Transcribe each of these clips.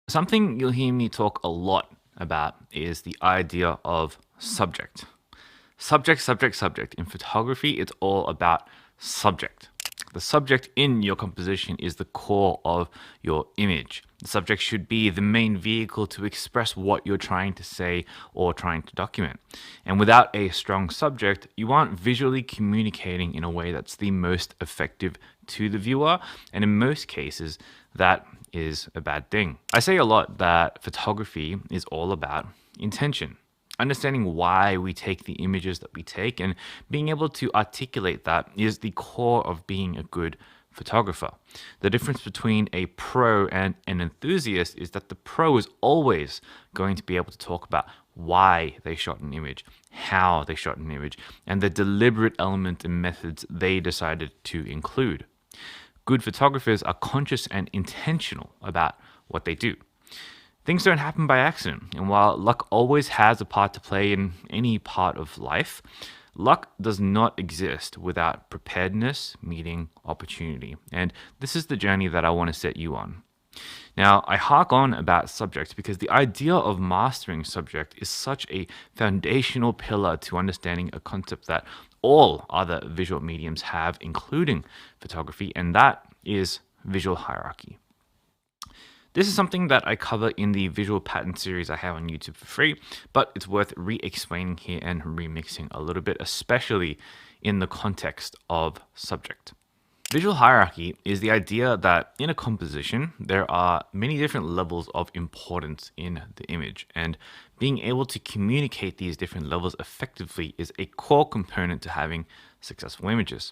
Something you'll hear me talk a lot about is the idea of subject. Subject, subject, subject. In photography, it's all about subject. The subject in your composition is the core of your image. The subject should be the main vehicle to express what you're trying to say or trying to document. And without a strong subject, you aren't visually communicating in a way that's the most effective to the viewer. And in most cases, that is a bad thing. I say a lot that photography is all about intention. Understanding why we take the images that we take and being able to articulate that is the core of being a good photographer. The difference between a pro and an enthusiast is that the pro is always going to be able to talk about why they shot an image, how they shot an image, and the deliberate elements and methods they decided to include. Good photographers are conscious and intentional about what they do. Things don't happen by accident, and while luck always has a part to play in any part of life, luck does not exist without preparedness meeting opportunity. And this is the journey that I want to set you on. Now, I hark on about subject because the idea of mastering subject is such a foundational pillar to understanding a concept that all other visual mediums have, including photography, and that is visual hierarchy. This is something that I cover in the visual pattern series I have on YouTube for free, but it's worth re-explaining here and remixing a little bit, especially in the context of subject. Visual hierarchy is the idea that in a composition, there are many different levels of importance in the image, and being able to communicate these different levels effectively is a core component to having successful images.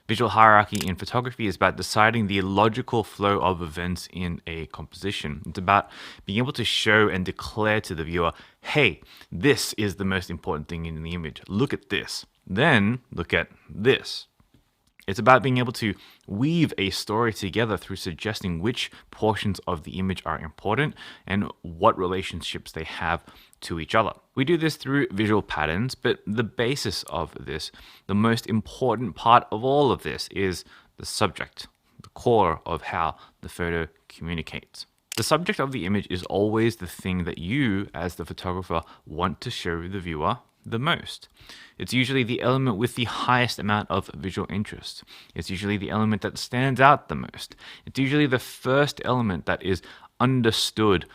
Visual hierarchy in photography is about deciding the logical flow of events in a composition. It's about being able to show and declare to the viewer, hey, this is the most important thing in the image. Look at this. Then look at this. It's about being able to weave a story together through suggesting which portions of the image are important and what relationships they have to each other. We do this through visual patterns, but the basis of this, the most important part of all of this, is the subject, the core of how the photo communicates. The subject of the image is always the thing that you, as the photographer, want to show the viewer the most. It's usually the element with the highest amount of visual interest. It's usually the element that stands out the most. It's usually the first element that is understood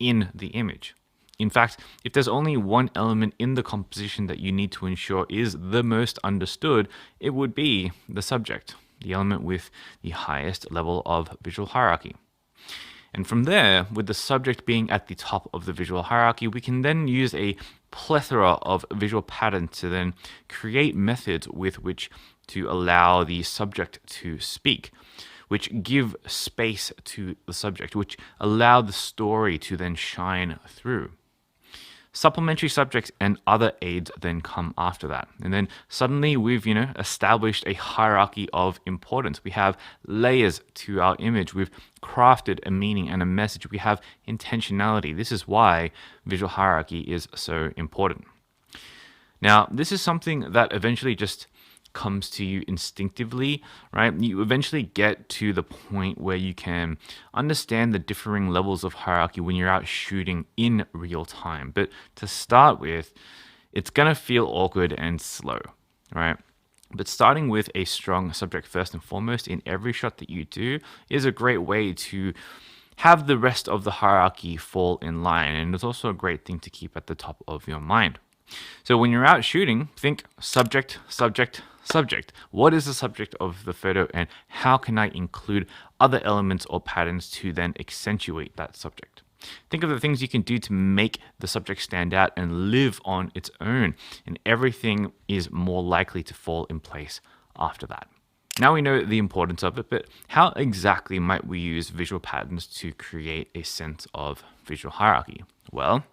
in the image. In fact, if there's only one element in the composition that you need to ensure is the most understood, it would be the subject, the element with the highest level of visual hierarchy. And from there, with the subject being at the top of the visual hierarchy, we can then use a plethora of visual patterns to then create methods with which to allow the subject to speak, which give space to the subject, which allow the story to then shine through. Supplementary subjects and other aids then come after that. And then suddenly we've, established a hierarchy of importance. We have layers to our image. We've crafted a meaning and a message. We have intentionality. This is why visual hierarchy is so important. Now, this is something that eventually just comes to you instinctively, right? You eventually get to the point where you can understand the differing levels of hierarchy when you're out shooting in real time. But to start with, it's going to feel awkward and slow, right? But starting with a strong subject first and foremost in every shot that you do is a great way to have the rest of the hierarchy fall in line. And it's also a great thing to keep at the top of your mind. So when you're out shooting, think subject, subject, subject. What is the subject of the photo and how can I include other elements or patterns to then accentuate that subject? Think of the things you can do to make the subject stand out and live on its own, and everything is more likely to fall in place after that. Now we know the importance of it, but how exactly might we use visual patterns to create a sense of visual hierarchy? Well,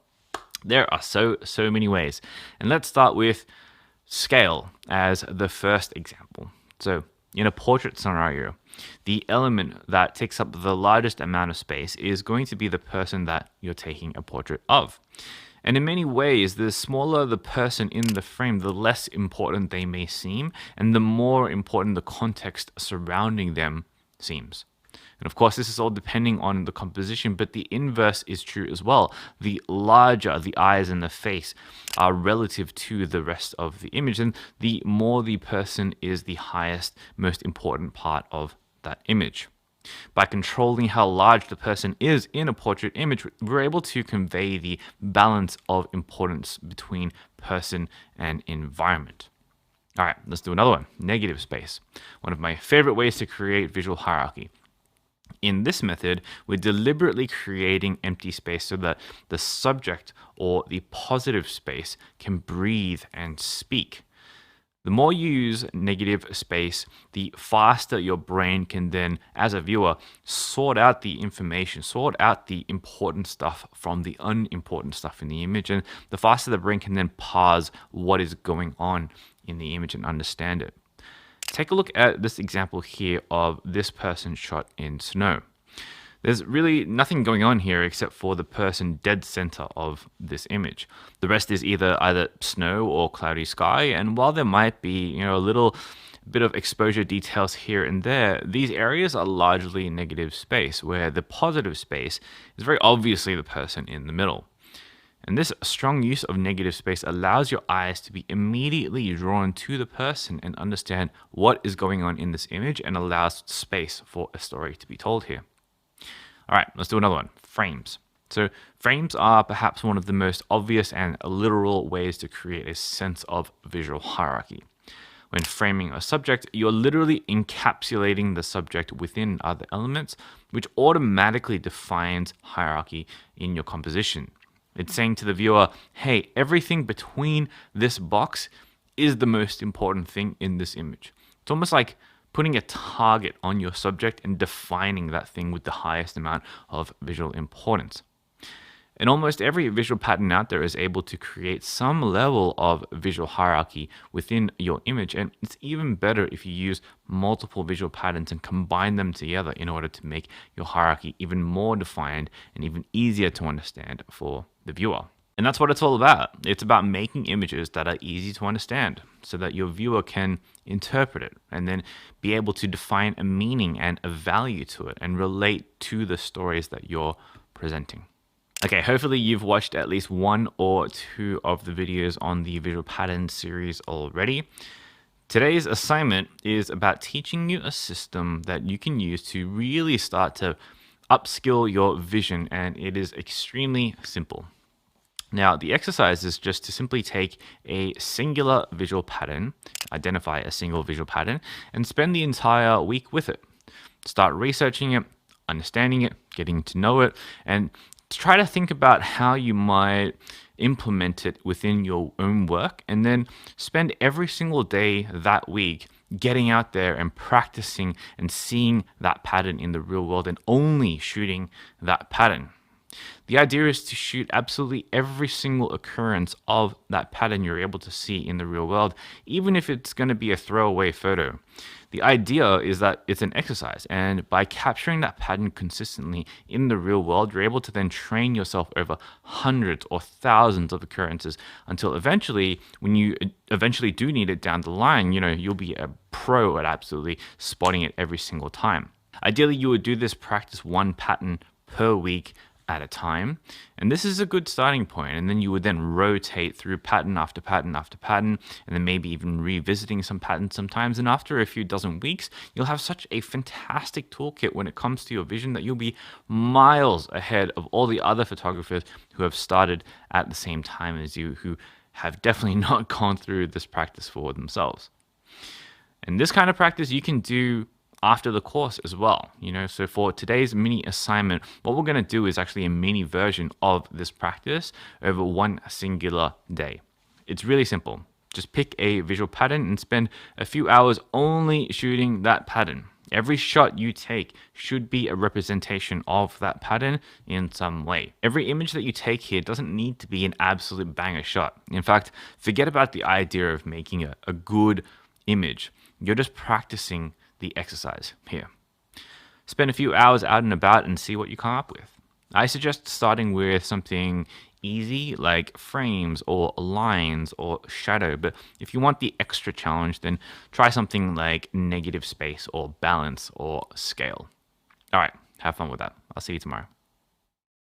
there are so many ways. And let's start with scale as the first example. So in a portrait scenario, the element that takes up the largest amount of space is going to be the person that you're taking a portrait of. And in many ways, the smaller the person in the frame, the less important they may seem, and the more important the context surrounding them seems. And of course, this is all depending on the composition, but the inverse is true as well. The larger the eyes and the face are relative to the rest of the image, and the more the person is, the highest, most important part of that image. By controlling how large the person is in a portrait image, we're able to convey the balance of importance between person and environment. All right, let's do another one. Negative space. One of my favorite ways to create visual hierarchy. In this method, we're deliberately creating empty space so that the subject or the positive space can breathe and speak. The more you use negative space, the faster your brain can then, as a viewer, sort out the information, sort out the important stuff from the unimportant stuff in the image, and the faster the brain can then parse what is going on in the image and understand it. Take a look at this example here of this person shot in snow. There's really nothing going on here except for the person dead center of this image. The rest is either snow or cloudy sky, and while there might be, a little bit of exposure details here and there, these areas are largely negative space, where the positive space is very obviously the person in the middle. And this strong use of negative space allows your eyes to be immediately drawn to the person and understand what is going on in this image, and allows space for a story to be told here. All right, let's do another one. Frames. So frames are perhaps one of the most obvious and literal ways to create a sense of visual hierarchy. When framing a subject, you're literally encapsulating the subject within other elements, which automatically defines hierarchy in your composition. It's saying to the viewer, hey, everything between this box is the most important thing in this image. It's almost like putting a target on your subject and defining that thing with the highest amount of visual importance. And almost every visual pattern out there is able to create some level of visual hierarchy within your image, and it's even better if you use multiple visual patterns and combine them together in order to make your hierarchy even more defined and even easier to understand for the viewer. And that's what it's all about. It's about making images that are easy to understand so that your viewer can interpret it and then be able to define a meaning and a value to it and relate to the stories that you're presenting. Okay, hopefully you've watched at least one or two of the videos on the visual pattern series already. Today's assignment is about teaching you a system that you can use to really start to upskill your vision, and it is extremely simple. Now, the exercise is just to simply take a singular visual pattern, identify a single visual pattern, and spend the entire week with it. Start researching it, understanding it, getting to know it, and try to think about how you might implement it within your own work, and then spend every single day that week getting out there and practicing and seeing that pattern in the real world and only shooting that pattern. The idea is to shoot absolutely every single occurrence of that pattern you're able to see in the real world, even if it's going to be a throwaway photo. The idea is that it's an exercise, and by capturing that pattern consistently in the real world, you're able to then train yourself over hundreds or thousands of occurrences until eventually, when you eventually do need it down the line, you'll be a pro at absolutely spotting it every single time. Ideally, you would do this practice one pattern per week at a time, and this is a good starting point. And then you would then rotate through pattern after pattern after pattern, and then maybe even revisiting some patterns sometimes. And after a few dozen weeks, you'll have such a fantastic toolkit when it comes to your vision that you'll be miles ahead of all the other photographers who have started at the same time as you, who have definitely not gone through this practice for themselves. And this kind of practice you can do after the course as well. So for today's mini assignment, what we're going to do is actually a mini version of this practice over one singular day. It's really simple. Just pick a visual pattern and spend a few hours only shooting that pattern. Every shot you take should be a representation of that pattern in some way. Every image that you take here doesn't need to be an absolute banger shot. In fact, forget about the idea of making a good image. You're just practicing the exercise here. Spend a few hours out and about and see what you come up with. I suggest starting with something easy like frames or lines or shadow, but if you want the extra challenge, then try something like negative space or balance or scale. All right, have fun with that. I'll see you tomorrow.